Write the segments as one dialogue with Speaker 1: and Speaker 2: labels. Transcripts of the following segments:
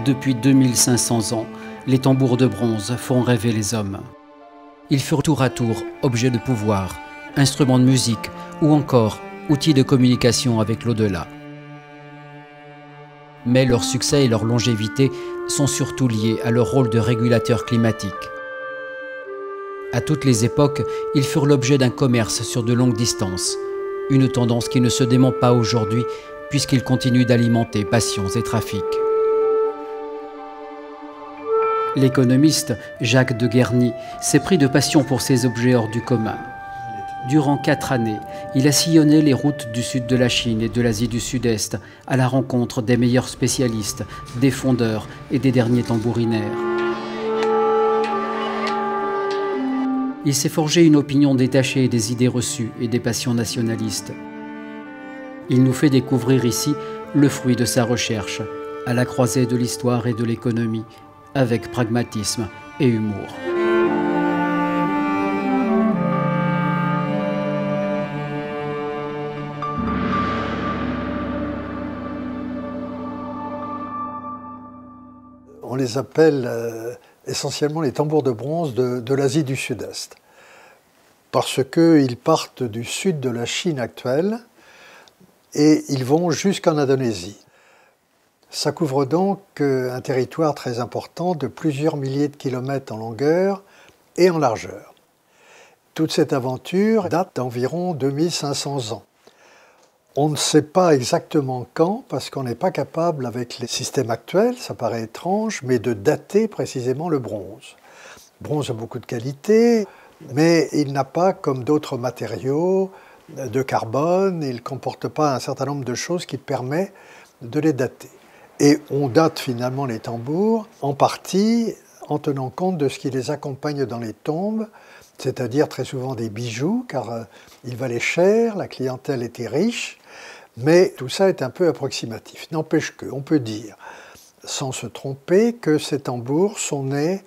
Speaker 1: Depuis 2500 ans, les tambours de bronze font rêver les hommes. Ils furent tour à tour objets de pouvoir, instruments de musique ou encore outils de communication avec l'au-delà. Mais leur succès et leur longévité sont surtout liés à leur rôle de régulateur climatique. À toutes les époques, ils furent l'objet d'un commerce sur de longues distances, une tendance qui ne se dément pas aujourd'hui puisqu'ils continuent d'alimenter passions et trafics. L'économiste Jacques de Guerny s'est pris de passion pour ces objets hors du commun. Durant 4 années, il a sillonné les routes du sud de la Chine et de l'Asie du Sud-Est à la rencontre des meilleurs spécialistes, des fondeurs et des derniers tambourinaires. Il s'est forgé une opinion détachée des idées reçues et des passions nationalistes. Il nous fait découvrir ici le fruit de sa recherche, à la croisée de l'histoire et de l'économie, avec pragmatisme et humour.
Speaker 2: On les appelle essentiellement les tambours de bronze de l'Asie du Sud-Est, parce qu'ils partent du sud de la Chine actuelle et ils vont jusqu'en Indonésie. Ça couvre donc un territoire très important de plusieurs milliers de kilomètres en longueur et en largeur. Toute cette aventure date d'environ 2500 ans. On ne sait pas exactement quand, parce qu'on n'est pas capable, avec les systèmes actuels, ça paraît étrange, mais de dater précisément le bronze. Le bronze a beaucoup de qualités, mais il n'a pas, comme d'autres matériaux, de carbone, il ne comporte pas un certain nombre de choses qui permettent de les dater. Et on date finalement les tambours en partie en tenant compte de ce qui les accompagne dans les tombes, c'est-à-dire très souvent des bijoux, car ils valaient cher, la clientèle était riche, mais tout ça est un peu approximatif. N'empêche qu'on peut dire, sans se tromper, que ces tambours sont nés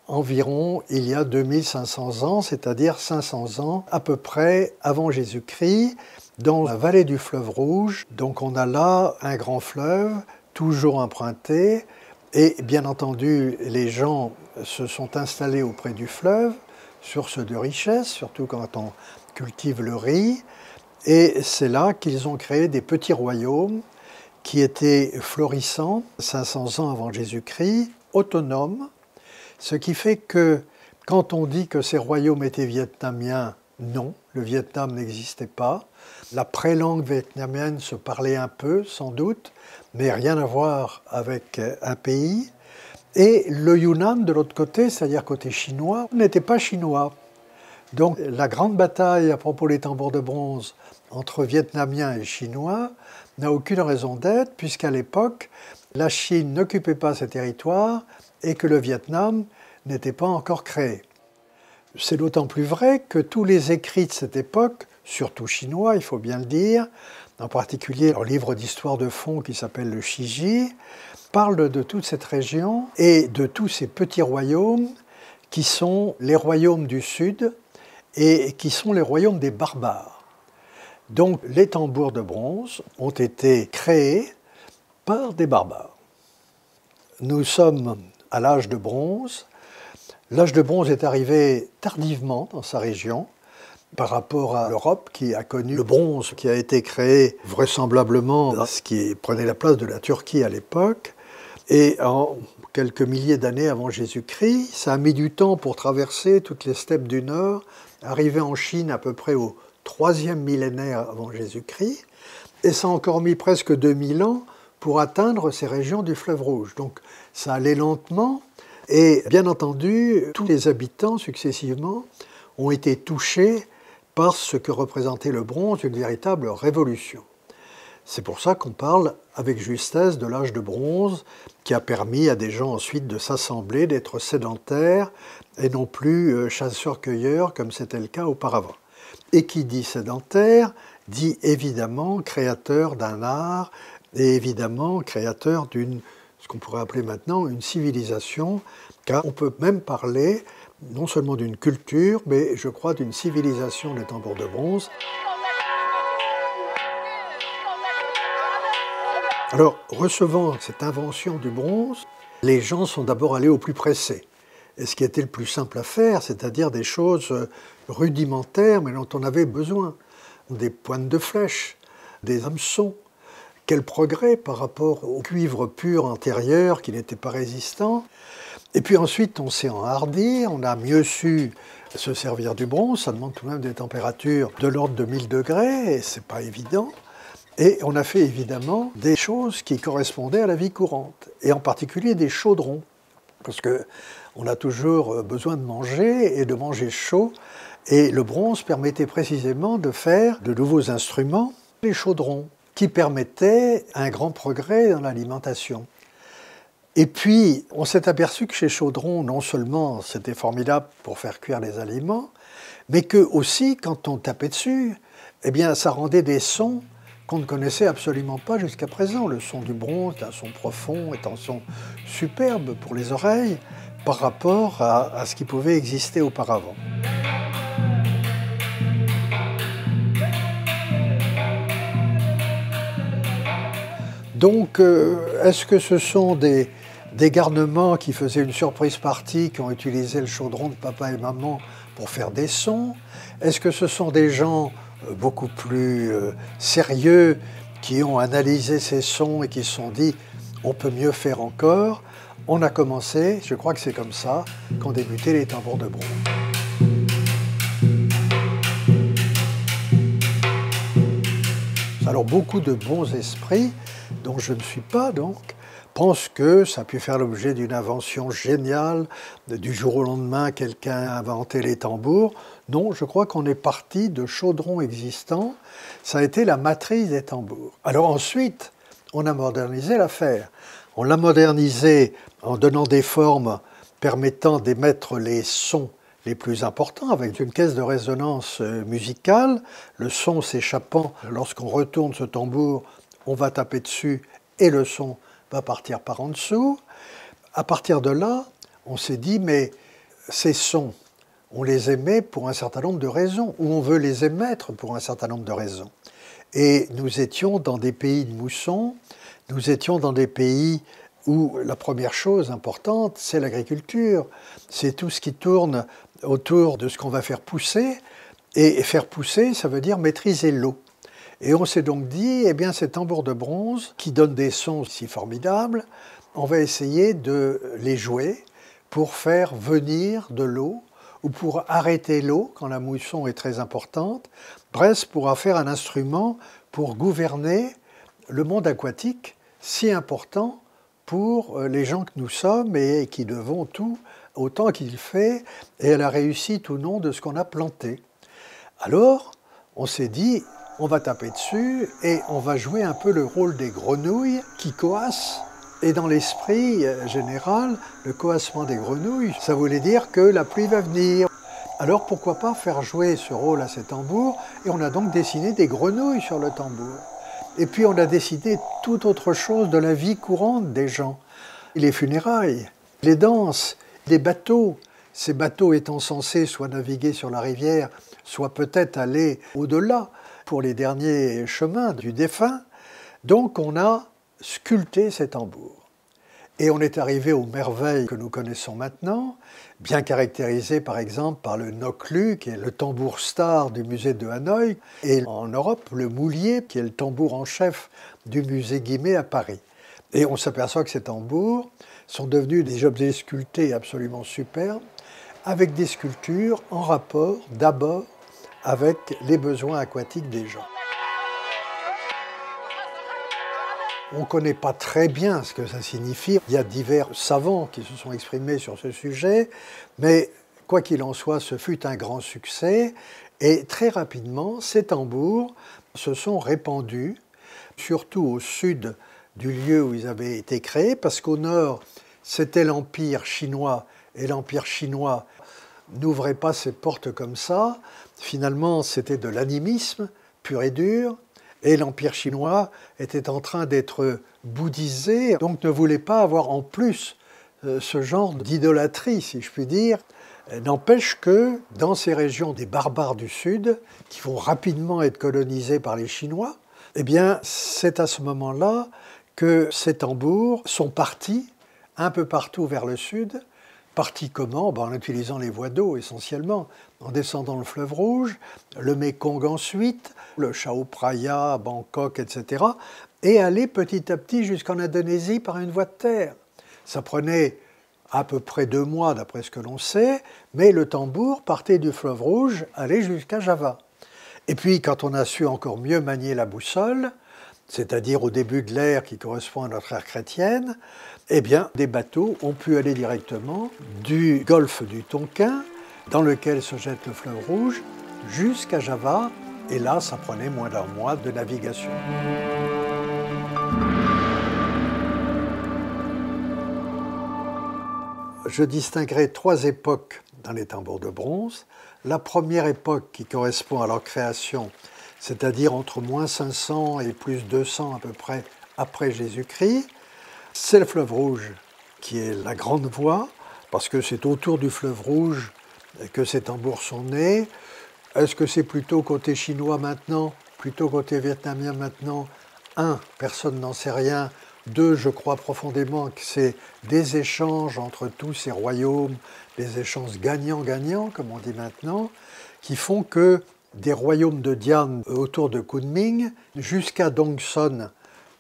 Speaker 2: environ il y a 2500 ans, c'est-à-dire 500 ans à peu près avant Jésus-Christ, dans la vallée du fleuve Rouge. Donc on a là un grand fleuve, toujours emprunté, et bien entendu, les gens se sont installés auprès du fleuve, source de richesse, surtout quand on cultive le riz, et c'est là qu'ils ont créé des petits royaumes qui étaient florissants, 500 ans avant Jésus-Christ, autonomes, ce qui fait que quand on dit que ces royaumes étaient vietnamiens, non, le Vietnam n'existait pas. La prélangue vietnamienne se parlait un peu, sans doute, mais rien à voir avec un pays. Et le Yunnan, de l'autre côté, c'est-à-dire côté chinois, n'était pas chinois. Donc la grande bataille à propos des tambours de bronze entre Vietnamiens et Chinois n'a aucune raison d'être, puisqu'à l'époque, la Chine n'occupait pas ces territoires et que le Vietnam n'était pas encore créé. C'est d'autant plus vrai que tous les écrits de cette époque, surtout chinois, il faut bien le dire, en particulier leur livre d'histoire de fond qui s'appelle le Shiji, parlent de toute cette région et de tous ces petits royaumes qui sont les royaumes du Sud et qui sont les royaumes des barbares. Donc les tambours de bronze ont été créés par des barbares. Nous sommes à l'âge de bronze. L'âge de bronze est arrivé tardivement dans sa région par rapport à l'Europe qui a connu le bronze qui a été créé vraisemblablement dans ce qui prenait la place de la Turquie à l'époque. Et en quelques milliers d'années avant Jésus-Christ, ça a mis du temps pour traverser toutes les steppes du Nord, arriver en Chine à peu près au 3e millénaire avant Jésus-Christ, et ça a encore mis presque 2000 ans pour atteindre ces régions du fleuve Rouge. Donc ça allait lentement, et bien entendu, tous les habitants successivement ont été touchés par ce que représentait le bronze, une véritable révolution. C'est pour ça qu'on parle avec justesse de l'âge de bronze qui a permis à des gens ensuite de s'assembler, d'être sédentaires et non plus chasseurs-cueilleurs comme c'était le cas auparavant. Et qui dit sédentaire dit évidemment créateur d'un art et évidemment créateur d'une, ce qu'on pourrait appeler maintenant une civilisation, car on peut même parler non seulement d'une culture, mais je crois d'une civilisation des tambours de bronze. Alors, recevant cette invention du bronze, les gens sont d'abord allés au plus pressé. Et ce qui était le plus simple à faire, c'est-à-dire des choses rudimentaires, mais dont on avait besoin. Des pointes de flèches, des hameçons. Quel progrès par rapport au cuivre pur antérieur qui n'était pas résistant. Et puis ensuite, on s'est enhardi, on a mieux su se servir du bronze. Ça demande tout de même des températures de l'ordre de 1000 degrés, et c'est pas évident. Et on a fait évidemment des choses qui correspondaient à la vie courante, et en particulier des chaudrons, parce qu'on a toujours besoin de manger, et de manger chaud, et le bronze permettait précisément de faire de nouveaux instruments, les chaudrons, qui permettaient un grand progrès dans l'alimentation. Et puis, on s'est aperçu que chez Chaudron, non seulement c'était formidable pour faire cuire les aliments, mais que aussi, quand on tapait dessus, eh bien, ça rendait des sons qu'on ne connaissait absolument pas jusqu'à présent. Le son du bronze est un son profond, est un son superbe pour les oreilles par rapport à ce qui pouvait exister auparavant. Donc, est-ce que ce sont des garnements qui faisaient une surprise party, qui ont utilisé le chaudron de papa et maman pour faire des sons? Est-ce que ce sont des gens beaucoup plus sérieux qui ont analysé ces sons et qui se sont dit « on peut mieux faire encore ». On a commencé, je crois que c'est comme ça qu'ont débuté les tambours de bronze. Alors beaucoup de bons esprits, dont je ne suis pas donc, pensent que ça a pu faire l'objet d'une invention géniale, du jour au lendemain quelqu'un a inventé les tambours. Non, je crois qu'on est parti de chaudrons existants, ça a été la matrice des tambours. Alors ensuite, on a modernisé l'affaire. On l'a modernisé en donnant des formes permettant d'émettre les sons les plus importants, avec une caisse de résonance musicale, le son s'échappant. Lorsqu'on retourne ce tambour, on va taper dessus et le son va partir par en dessous. À partir de là, on s'est dit, mais ces sons, on les émet pour un certain nombre de raisons, ou on veut les émettre pour un certain nombre de raisons. Et nous étions dans des pays de mousson, nous étions dans des pays où la première chose importante, c'est l'agriculture. C'est tout ce qui tourne autour de ce qu'on va faire pousser. Et faire pousser, ça veut dire maîtriser l'eau. Et on s'est donc dit, eh bien, ces tambours de bronze, qui donnent des sons si formidables, on va essayer de les jouer pour faire venir de l'eau ou pour arrêter l'eau quand la mousson est très importante. Bref, pour en faire un instrument pour gouverner le monde aquatique, si important pour les gens que nous sommes et qui devons tout autant qu'il fait et à la réussite ou non de ce qu'on a planté. Alors, on s'est dit, on va taper dessus et on va jouer un peu le rôle des grenouilles qui coassent. Et dans l'esprit général, le coassement des grenouilles, ça voulait dire que la pluie va venir. Alors pourquoi pas faire jouer ce rôle à ces tambours? Et on a donc dessiné des grenouilles sur le tambour. Et puis on a dessiné toute autre chose de la vie courante des gens. Les funérailles, les danses, les bateaux. Ces bateaux étant censés soit naviguer sur la rivière, soit peut-être aller au-delà pour les derniers chemins du défunt. Donc on a sculpté ces tambours. Et on est arrivé aux merveilles que nous connaissons maintenant, bien caractérisées par exemple par le Nok-Lu, qui est le tambour star du musée de Hanoï, et en Europe, le Moulier, qui est le tambour en chef du musée Guimet à Paris. Et on s'aperçoit que ces tambours sont devenus des objets sculptés absolument superbes, avec des sculptures en rapport d'abord avec les besoins aquatiques des gens. On ne connaît pas très bien ce que ça signifie. Il y a divers savants qui se sont exprimés sur ce sujet, mais quoi qu'il en soit, ce fut un grand succès. Et très rapidement, ces tambours se sont répandus, surtout au sud du lieu où ils avaient été créés, parce qu'au nord, c'était l'Empire chinois, et l'Empire chinois n'ouvrait pas ses portes comme ça. Finalement, c'était de l'animisme pur et dur. Et l'Empire chinois était en train d'être bouddhisé, donc ne voulait pas avoir en plus ce genre d'idolâtrie, si je puis dire. N'empêche que dans ces régions des barbares du Sud, qui vont rapidement être colonisées par les Chinois, eh bien, c'est à ce moment-là que ces tambours sont partis un peu partout vers le sud. Partis comment? En utilisant les voies d'eau essentiellement, en descendant le fleuve Rouge, le Mékong ensuite, le Chao Phraya, Bangkok, etc. Et aller petit à petit jusqu'en Indonésie par une voie de terre. Ça prenait à peu près 2 mois d'après ce que l'on sait, mais le tambour partait du fleuve Rouge, allait jusqu'à Java. Et puis quand on a su encore mieux manier la boussole, c'est-à-dire au début de l'ère qui correspond à notre ère chrétienne, eh bien, des bateaux ont pu aller directement du golfe du Tonkin, dans lequel se jette le fleuve Rouge, jusqu'à Java, et là, ça prenait moins d'1 mois de navigation. Je distinguerai 3 époques dans les tambours de bronze. La première époque qui correspond à leur création, c'est-à-dire entre moins 500 et plus 200 à peu près après Jésus-Christ, c'est le fleuve Rouge qui est la grande voie, parce que c'est autour du fleuve Rouge que ces tambours sont nés. Est-ce que c'est plutôt côté chinois maintenant, plutôt côté vietnamien maintenant? 1, personne n'en sait rien. 2, je crois profondément que c'est des échanges entre tous ces royaumes, des échanges gagnants-gagnants, comme on dit maintenant, qui font que des royaumes de Diane autour de Kunming, jusqu'à Dongson,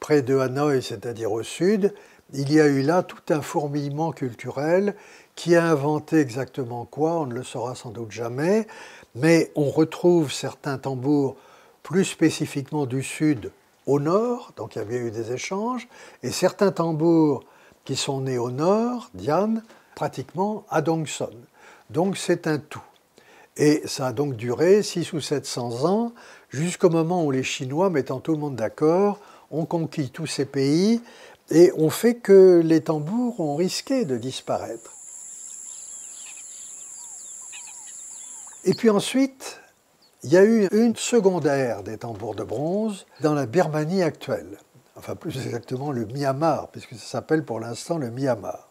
Speaker 2: près de Hanoï, c'est-à-dire au sud, il y a eu là tout un fourmillement culturel. Qui a inventé exactement quoi, on ne le saura sans doute jamais, mais on retrouve certains tambours plus spécifiquement du sud au nord, donc il y avait eu des échanges, et certains tambours qui sont nés au nord, Diane, pratiquement à Dongson. Donc c'est un tout. Et ça a donc duré 600 ou 700 ans, jusqu'au moment où les Chinois, mettant tout le monde d'accord, ont conquis tous ces pays et ont fait que les tambours ont risqué de disparaître. Et puis ensuite, il y a eu une seconde ère des tambours de bronze dans la Birmanie actuelle. Enfin, plus exactement le Myanmar, puisque ça s'appelle pour l'instant le Myanmar.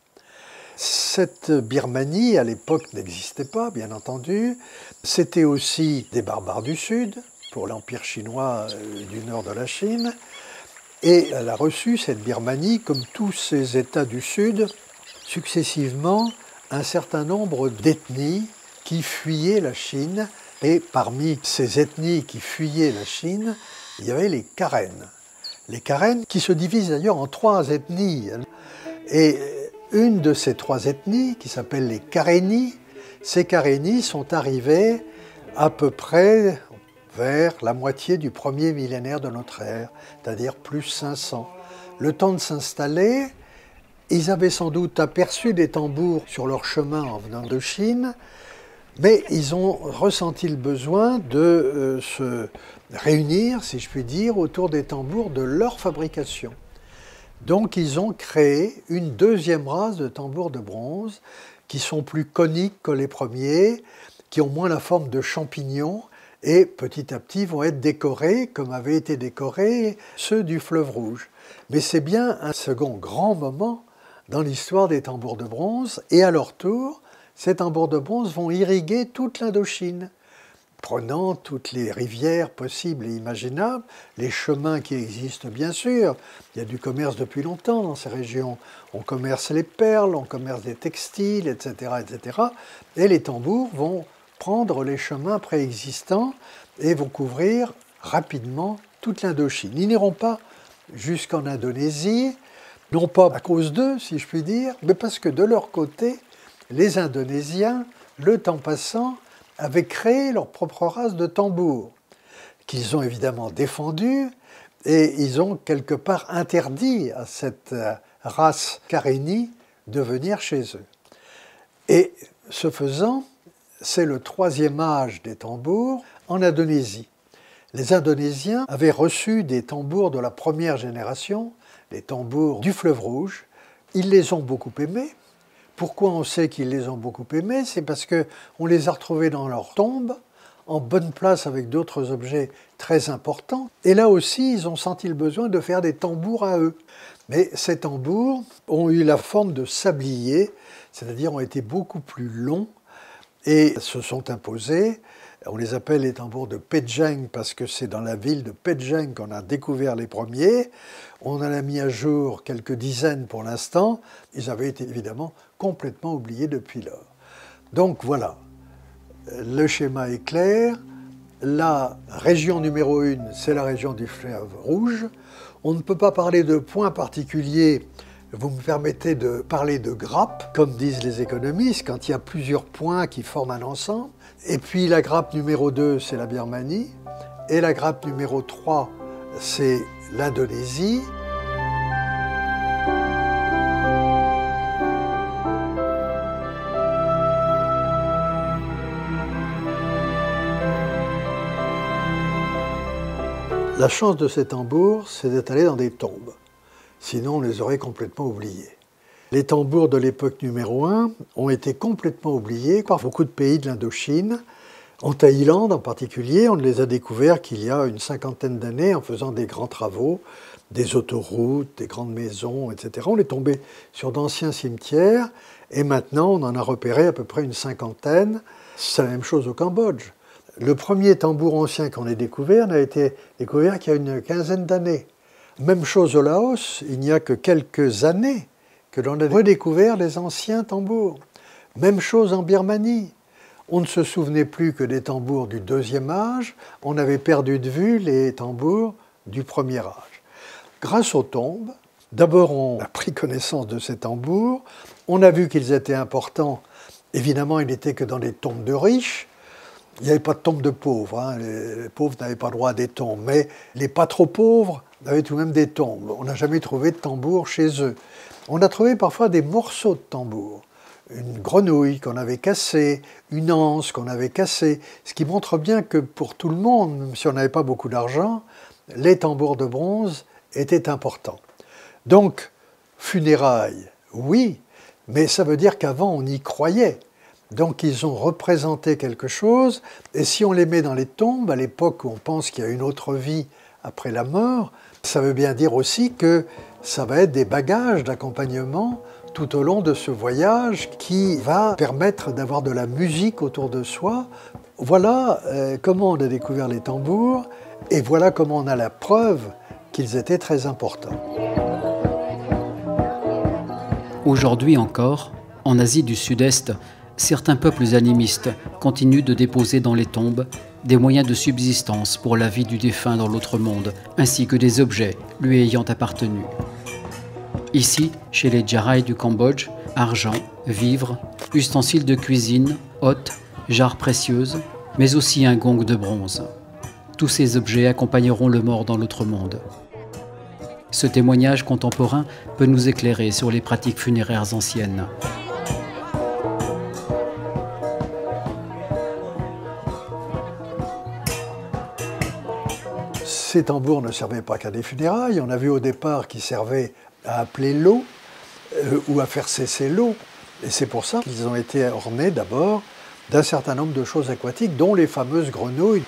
Speaker 2: Cette Birmanie, à l'époque, n'existait pas, bien entendu. C'était aussi des barbares du Sud, pour l'Empire chinois du nord de la Chine. Et elle a reçu, cette Birmanie, comme tous ces États du Sud, successivement, un certain nombre d'ethnies qui fuyaient la Chine. Et parmi ces ethnies qui fuyaient la Chine, il y avait les Karen. Les Karen qui se divisent d'ailleurs en 3 ethnies. Et une de ces 3 ethnies, qui s'appelle les Karenni, ces Karenni sont arrivés à peu près vers la moitié du premier millénaire de notre ère, c'est-à-dire plus 500. Le temps de s'installer, ils avaient sans doute aperçu des tambours sur leur chemin en venant de Chine, mais ils ont ressenti le besoin de se réunir, si je puis dire, autour des tambours de leur fabrication. Donc ils ont créé une deuxième race de tambours de bronze qui sont plus coniques que les premiers, qui ont moins la forme de champignons et petit à petit vont être décorés comme avaient été décorés ceux du fleuve Rouge. Mais c'est bien un second grand moment dans l'histoire des tambours de bronze et à leur tour, ces tambours de bronze vont irriguer toute l'Indochine, prenant toutes les rivières possibles et imaginables, les chemins qui existent bien sûr. Il y a du commerce depuis longtemps dans ces régions. On commerce les perles, on commerce des textiles, etc., etc. Et les tambours vont prendre les chemins préexistants et vont couvrir rapidement toute l'Indochine. Ils n'iront pas jusqu'en Indonésie, non pas à cause d'eux, si je puis dire, mais parce que de leur côté, les Indonésiens, le temps passant, avaient créé leur propre race de tambours, qu'ils ont évidemment défendue, et ils ont quelque part interdit à cette race Karenni de venir chez eux. Et ce faisant, c'est le 3e âge des tambours en Indonésie. Les Indonésiens avaient reçu des tambours de la première génération, les tambours du fleuve Rouge. Ils les ont beaucoup aimés. Pourquoi on sait qu'ils les ont beaucoup aimés? C'est parce qu'on les a retrouvés dans leur tombe, en bonne place avec d'autres objets très importants. Et là aussi, ils ont senti le besoin de faire des tambours à eux. Mais ces tambours ont eu la forme de sabliers, c'est-à-dire ont été beaucoup plus longs et se sont imposés. On les appelle les tambours de Péjeng parce que c'est dans la ville de Péjeng qu'on a découvert les premiers. On en a mis à jour quelques dizaines pour l'instant. Ils avaient été évidemment complètement oubliés depuis lors. Donc voilà, le schéma est clair. La région numéro 1, c'est la région du fleuve Rouge. On ne peut pas parler de points particuliers. Vous me permettez de parler de grappes, comme disent les économistes, quand il y a plusieurs points qui forment un ensemble. Et puis la grappe numéro 2, c'est la Birmanie. Et la grappe numéro 3, c'est l'Indonésie. La chance de ces tambours, c'est d'être allé dans des tombes. Sinon, on les aurait complètement oubliés. Les tambours de l'époque numéro 1 ont été complètement oubliés par beaucoup de pays de l'Indochine. En Thaïlande en particulier, on ne les a découverts qu'il y a une cinquantaine d'années en faisant des grands travaux, des autoroutes, des grandes maisons, etc. On est tombé sur d'anciens cimetières et maintenant on en a repéré à peu près une cinquantaine. C'est la même chose au Cambodge. Le premier tambour ancien qu'on ait découvert n'a été découvert qu'il y a une quinzaine d'années. Même chose au Laos, il n'y a que quelques années que l'on a redécouvert les anciens tambours. Même chose en Birmanie. On ne se souvenait plus que des tambours du deuxième âge, on avait perdu de vue les tambours du premier âge. Grâce aux tombes, d'abord on a pris connaissance de ces tambours, on a vu qu'ils étaient importants. Évidemment, ils n'étaient que dans les tombes de riches. Il n'y avait pas de tombes de pauvres, hein. Les pauvres n'avaient pas droit à des tombes, mais les pas trop pauvres avaient tout de même des tombes. On n'a jamais trouvé de tambour chez eux. On a trouvé parfois des morceaux de tambour, une grenouille qu'on avait cassée, une anse qu'on avait cassée, ce qui montre bien que pour tout le monde, même si on n'avait pas beaucoup d'argent, les tambours de bronze étaient importants. Donc, funérailles, oui, mais ça veut dire qu'avant on y croyait. Donc ils ont représenté quelque chose, et si on les met dans les tombes, à l'époque où on pense qu'il y a une autre vie après la mort, ça veut bien dire aussi que ça va être des bagages d'accompagnement tout au long de ce voyage qui va permettre d'avoir de la musique autour de soi. Voilà comment on a découvert les tambours, et voilà comment on a la preuve qu'ils étaient très importants.
Speaker 1: Aujourd'hui encore, en Asie du Sud-Est, certains peuples animistes continuent de déposer dans les tombes des moyens de subsistance pour la vie du défunt dans l'autre monde, ainsi que des objets lui ayant appartenu. Ici, chez les Djarai du Cambodge, argent, vivres, ustensiles de cuisine, hôtes, jarres précieuses, mais aussi un gong de bronze. Tous ces objets accompagneront le mort dans l'autre monde. Ce témoignage contemporain peut nous éclairer sur les pratiques funéraires anciennes.
Speaker 2: Ces tambours ne servaient pas qu'à des funérailles. On a vu au départ qu'ils servaient à appeler l'eau ou à faire cesser l'eau. Et c'est pour ça qu'ils ont été ornés d'abord d'un certain nombre de choses aquatiques, dont les fameuses grenouilles.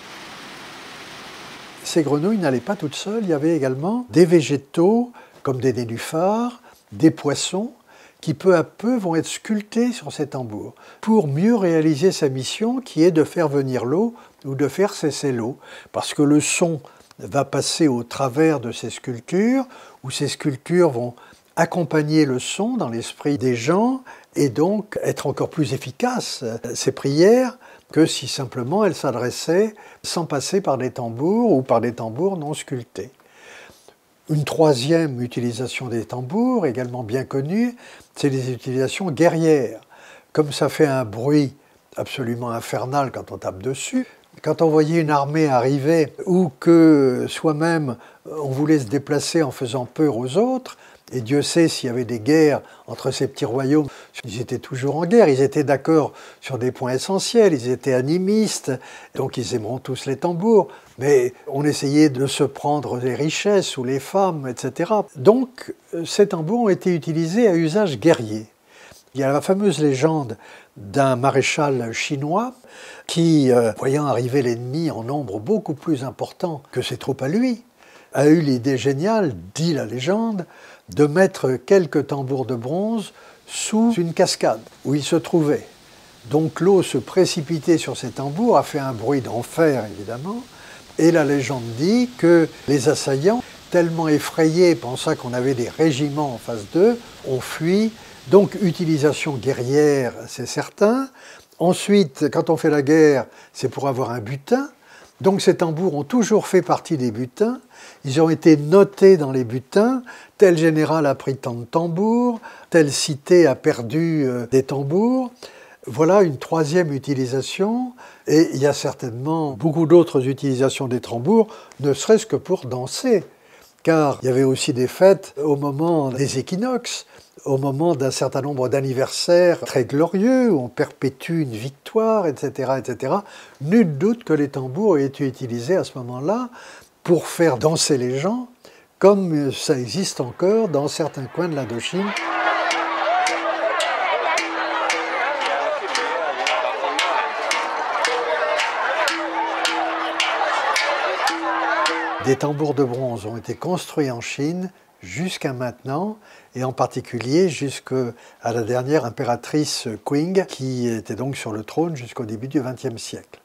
Speaker 2: Ces grenouilles n'allaient pas toutes seules. Il y avait également des végétaux, comme des nénuphars, des poissons, qui peu à peu vont être sculptés sur ces tambours, pour mieux réaliser sa mission, qui est de faire venir l'eau ou de faire cesser l'eau. Parce que le son va passer au travers de ces sculptures, où ces sculptures vont accompagner le son dans l'esprit des gens, et donc être encore plus efficaces, ces prières, que si simplement elles s'adressaient sans passer par des tambours ou par des tambours non sculptés. Une troisième utilisation des tambours, également bien connue, c'est les utilisations guerrières. Comme ça fait un bruit absolument infernal quand on tape dessus, quand on voyait une armée arriver ou que soi-même on voulait se déplacer en faisant peur aux autres, et Dieu sait s'il y avait des guerres entre ces petits royaumes, ils étaient toujours en guerre, ils étaient d'accord sur des points essentiels, ils étaient animistes, donc ils aimeront tous les tambours, mais on essayait de se prendre les richesses ou les femmes, etc. Donc ces tambours ont été utilisés à usage guerrier. Il y a la fameuse légende d'un maréchal chinois qui, voyant arriver l'ennemi en nombre beaucoup plus important que ses troupes à lui, a eu l'idée géniale, dit la légende, de mettre quelques tambours de bronze sous une cascade où il se trouvait. Donc l'eau se précipitait sur ces tambours, a fait un bruit d'enfer évidemment, et la légende dit que les assaillants, tellement effrayés, pensant qu'on avait des régiments en face d'eux, ont fui. Donc utilisation guerrière, c'est certain. Ensuite, quand on fait la guerre, c'est pour avoir un butin. Donc ces tambours ont toujours fait partie des butins. Ils ont été notés dans les butins. Tel général a pris tant de tambours, telle cité a perdu des tambours. Voilà une troisième utilisation. Et il y a certainement beaucoup d'autres utilisations des tambours, ne serait-ce que pour danser. Car il y avait aussi des fêtes au moment des équinoxes, au moment d'un certain nombre d'anniversaires très glorieux, où on perpétue une victoire, etc., etc. Nul doute que les tambours aient été utilisés à ce moment-là pour faire danser les gens, comme ça existe encore dans certains coins de l'Indochine. Des tambours de bronze ont été construits en Chine jusqu'à maintenant, et en particulier jusqu'à la dernière impératrice Qing, qui était donc sur le trône jusqu'au début du XXe siècle.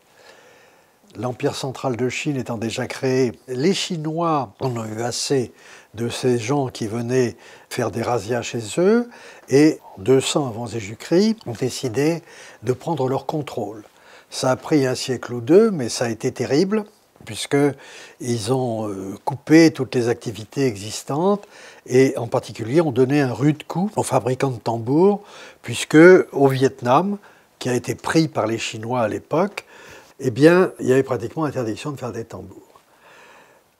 Speaker 2: L'Empire central de Chine étant déjà créé, les Chinois en ont eu assez de ces gens qui venaient faire des razzias chez eux, et en 200 avant Jésus-Christ, ont décidé de prendre leur contrôle. Ça a pris un siècle ou deux, mais ça a été terrible, puisqu'ils ont coupé toutes les activités existantes et en particulier ont donné un rude coup aux fabricants de tambours, puisque au Vietnam, qui a été pris par les Chinois à l'époque, eh bien, il y avait pratiquement interdiction de faire des tambours.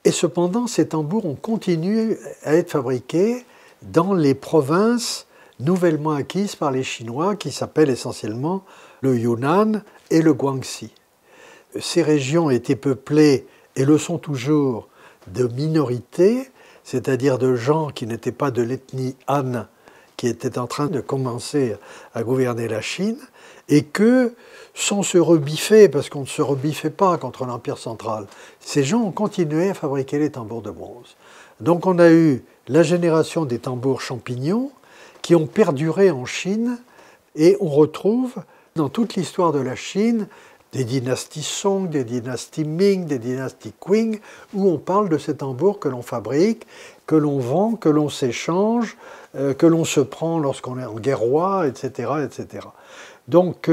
Speaker 2: Et cependant, ces tambours ont continué à être fabriqués dans les provinces nouvellement acquises par les Chinois, qui s'appellent essentiellement le Yunnan et le Guangxi. Ces régions étaient peuplées, et le sont toujours, de minorités, c'est-à-dire de gens qui n'étaient pas de l'ethnie Han, qui étaient en train de commencer à gouverner la Chine, et que, sans se rebiffer, parce qu'on ne se rebiffait pas contre l'Empire central, ces gens ont continué à fabriquer les tambours de bronze. Donc on a eu la génération des tambours champignons, qui ont perduré en Chine, et on retrouve dans toute l'histoire de la Chine des dynasties Song, des dynasties Ming, des dynasties Qing, où on parle de ces tambours que l'on fabrique, que l'on vend, que l'on s'échange, que l'on se prend lorsqu'on est en guerre roi, etc., etc. Donc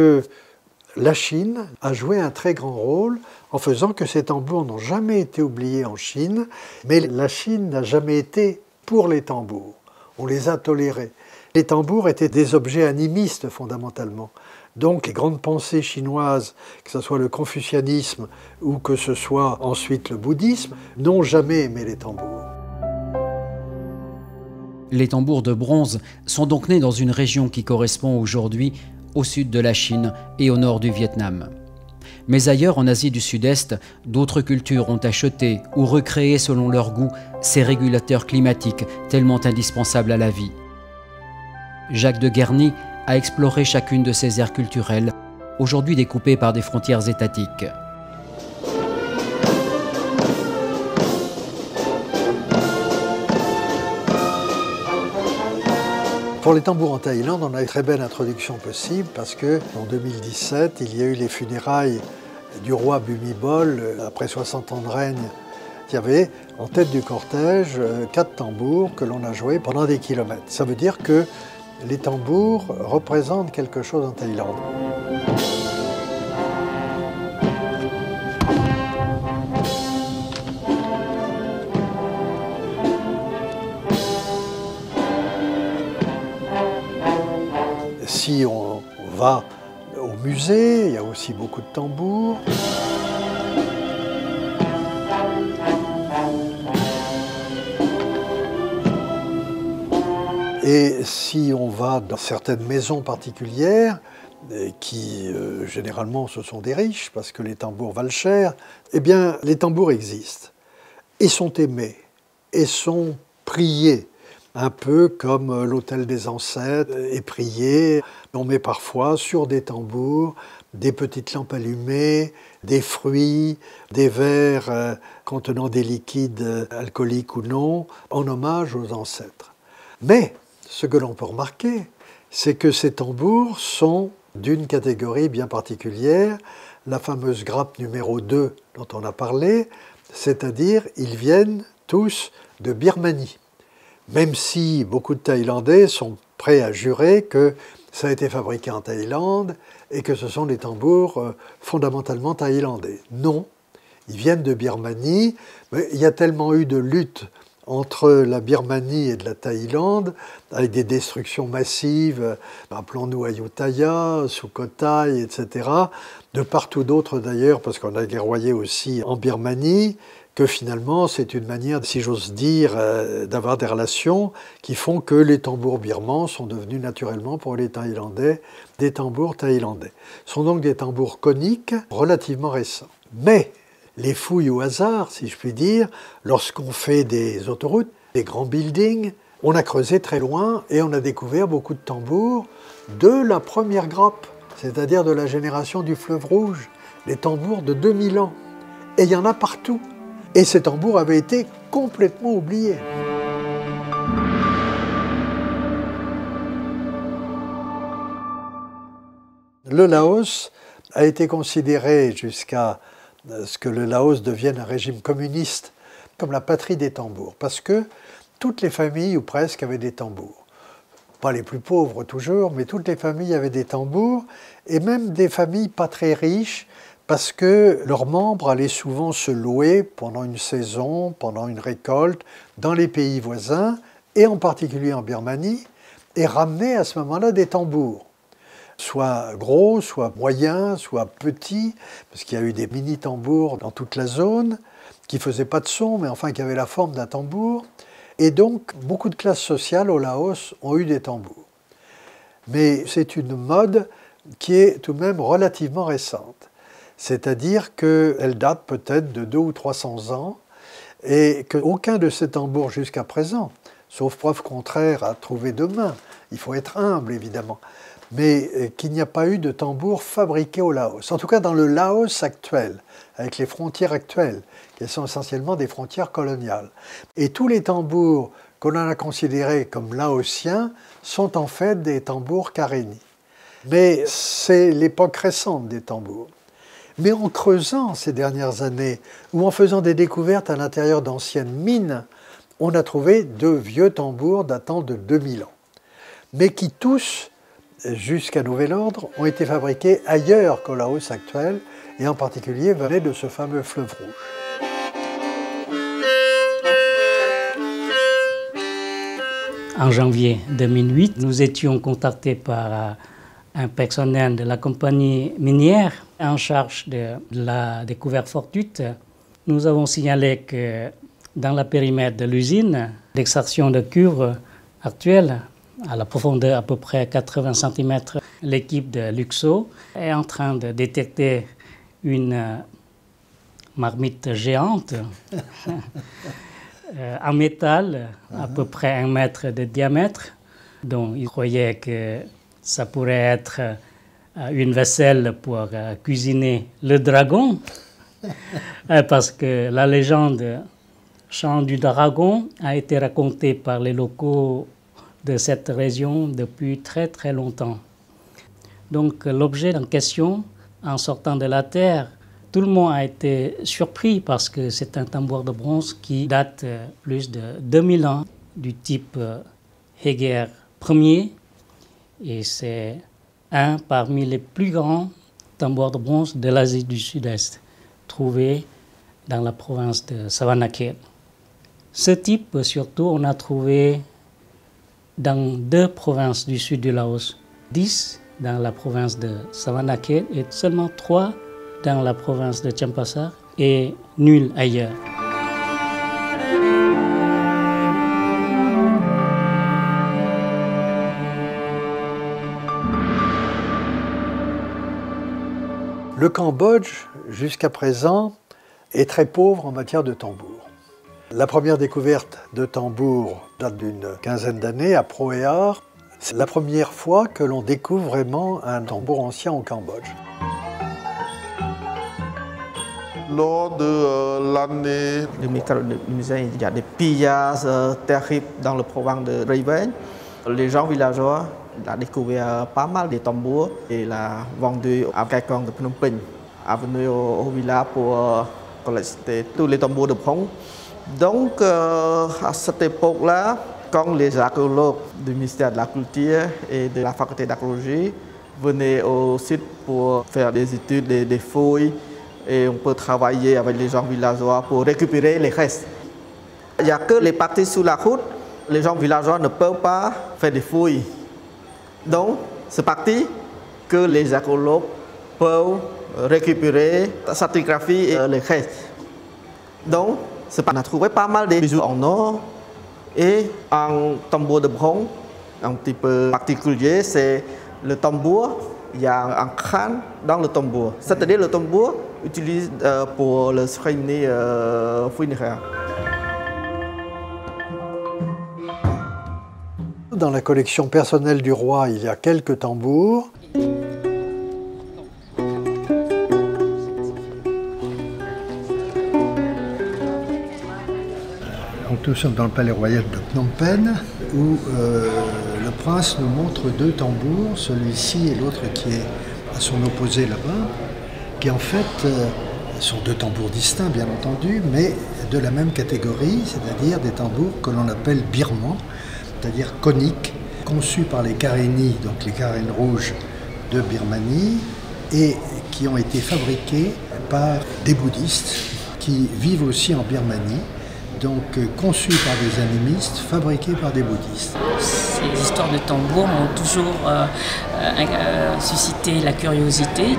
Speaker 2: la Chine a joué un très grand rôle en faisant que ces tambours n'ont jamais été oubliés en Chine, mais la Chine n'a jamais été pour les tambours. On les a tolérés. Les tambours étaient des objets animistes fondamentalement. Donc les grandes pensées chinoises, que ce soit le confucianisme ou que ce soit ensuite le bouddhisme, n'ont jamais aimé les tambours.
Speaker 1: Les tambours de bronze sont donc nés dans une région qui correspond aujourd'hui au sud de la Chine et au nord du Vietnam. Mais ailleurs, en Asie du Sud-Est, d'autres cultures ont acheté ou recréé selon leur goût ces régulateurs climatiques tellement indispensables à la vie. Jacques de Guerny a exploré chacune de ces aires culturelles, aujourd'hui découpées par des frontières étatiques.
Speaker 2: Pour les tambours en Thaïlande, on a une très belle introduction possible parce qu'en 2017, il y a eu les funérailles du roi Bhumibol, après 60 ans de règne. Il y avait en tête du cortège 4 tambours que l'on a joués pendant des kilomètres. Ça veut dire que les tambours représentent quelque chose en Thaïlande. Si on va au musée, il y a aussi beaucoup de tambours. Et si on va dans certaines maisons particulières, qui généralement ce sont des riches, parce que les tambours valent cher, eh bien les tambours existent, et sont aimés, et sont priés, un peu comme l'autel des ancêtres est prié. On met parfois sur des tambours des petites lampes allumées, des fruits, des verres contenant des liquides alcooliques ou non, en hommage aux ancêtres. Mais ce que l'on peut remarquer, c'est que ces tambours sont d'une catégorie bien particulière, la fameuse grappe numéro 2 dont on a parlé, c'est-à-dire ils viennent tous de Birmanie. Même si beaucoup de Thaïlandais sont prêts à jurer que ça a été fabriqué en Thaïlande et que ce sont des tambours fondamentalement thaïlandais. Non, ils viennent de Birmanie, mais il y a tellement eu de luttes entre la Birmanie et de la Thaïlande, avec des destructions massives, rappelons-nous Ayutthaya, Sukhothai, etc., de partout d'autres d'ailleurs, parce qu'on a guerroyé aussi en Birmanie, que finalement c'est une manière, si j'ose dire, d'avoir des relations qui font que les tambours birmans sont devenus naturellement pour les Thaïlandais des tambours thaïlandais. Ce sont donc des tambours coniques relativement récents. Mais les fouilles au hasard, si je puis dire, lorsqu'on fait des autoroutes, des grands buildings, on a creusé très loin et on a découvert beaucoup de tambours de la première grappe, c'est-à-dire de la génération du Fleuve Rouge, des tambours de 2000 ans. Et il y en a partout. Et ces tambours avaient été complètement oubliés. Le Laos a été considéré jusqu'à ce que le Laos devienne un régime communiste comme la patrie des tambours, parce que toutes les familles, ou presque, avaient des tambours. Pas les plus pauvres toujours, mais toutes les familles avaient des tambours, et même des familles pas très riches, parce que leurs membres allaient souvent se louer pendant une saison, pendant une récolte, dans les pays voisins, et en particulier en Birmanie, et ramenaient à ce moment-là des tambours. Soit gros, soit moyens, soit petits, parce qu'il y a eu des mini-tambours dans toute la zone, qui ne faisaient pas de son, mais enfin qui avaient la forme d'un tambour. Et donc, beaucoup de classes sociales au Laos ont eu des tambours. Mais c'est une mode qui est tout de même relativement récente. C'est-à-dire qu'elle date peut-être de 200 ou 300 ans, et qu'aucun de ces tambours jusqu'à présent, sauf preuve contraire à trouver demain, il faut être humble évidemment, mais qu'il n'y a pas eu de tambour fabriqué au Laos. En tout cas dans le Laos actuel, avec les frontières actuelles, qui sont essentiellement des frontières coloniales. Et tous les tambours qu'on a considérés comme laotiens sont en fait des tambours karenni. Mais c'est l'époque récente des tambours. Mais en creusant ces dernières années, ou en faisant des découvertes à l'intérieur d'anciennes mines, on a trouvé de vieux tambours datant de 2000 ans, mais qui tous, jusqu'à nouvel ordre, ont été fabriqués ailleurs qu'au Laos actuel, et en particulier venaient de ce fameux Fleuve Rouge.
Speaker 3: En janvier 2008, nous étions contactés par un personnel de la compagnie minière en charge de la découverte fortuite. Nous avons signalé que dans le périmètre de l'usine, l'extraction de cuivre actuelle, à la profondeur à peu près 80 cm, l'équipe de Luxo est en train de détecter une marmite géante en métal, à peu près 1 mètre de diamètre, dont ils croyaient que ça pourrait être une vaisselle pour cuisiner le dragon, parce que la légende Chant du dragon a été racontée par les locaux de cette région depuis très très longtemps. Donc l'objet en question, en sortant de la terre, tout le monde a été surpris parce que c'est un tambour de bronze qui date plus de 2000 ans, du type Heger Ier, et c'est un parmi les plus grands tambours de bronze de l'Asie du Sud-Est, trouvé dans la province de Savannakhet. Ce type, surtout, on a trouvé dans 2 provinces du sud du Laos, 10 dans la province de Savannakhet et seulement 3 dans la province de Champasak et nul ailleurs.
Speaker 2: Le Cambodge, jusqu'à présent, est très pauvre en matière de tambour. La première découverte de tambour date d'une quinzaine d'années à Proehar. C'est la première fois que l'on découvre vraiment un tambour ancien au Cambodge.
Speaker 4: Lors de l'année
Speaker 5: 2015, il y a des pillages terribles dans le province de Raven. Les gens villageois Il a découvert pas mal de tambours et l'a vendu à Kaikong de Phnom Penh, a venu au village pour collecter tous les tambours de Phong. Donc à cette époque-là, quand les archéologues du ministère de la Culture et de la faculté d'archéologie venaient au site pour faire des études, des fouilles, et on peut travailler avec les gens villageois pour récupérer les restes. Il n'y a que les parties sous la route, les gens villageois ne peuvent pas faire des fouilles. Donc, c'est parti que les archéologues peuvent récupérer, stratigraphier les restes. Donc, on a trouvé pas mal de bijoux en or et un tambour de bronze. Un petit peu particulier, c'est le tambour, il y a un crâne dans le tambour. C'est-à-dire le tambour utilisé pour le cérémonie funéraire.
Speaker 2: Dans la collection personnelle du roi, il y a quelques tambours. Donc, nous sommes dans le palais royal de Phnom Penh, où le prince nous montre deux tambours, celui-ci et l'autre qui est à son opposé là-bas, qui en fait sont deux tambours distincts, bien entendu, mais de la même catégorie, c'est-à-dire des tambours que l'on appelle birmans, c'est-à-dire coniques, conçus par les Karenni, donc les Karen rouges de Birmanie, et qui ont été fabriqués par des bouddhistes qui vivent aussi en Birmanie, donc conçus par des animistes, fabriqués par des bouddhistes.
Speaker 6: Ces histoires de tambours m'ont toujours suscité la curiosité.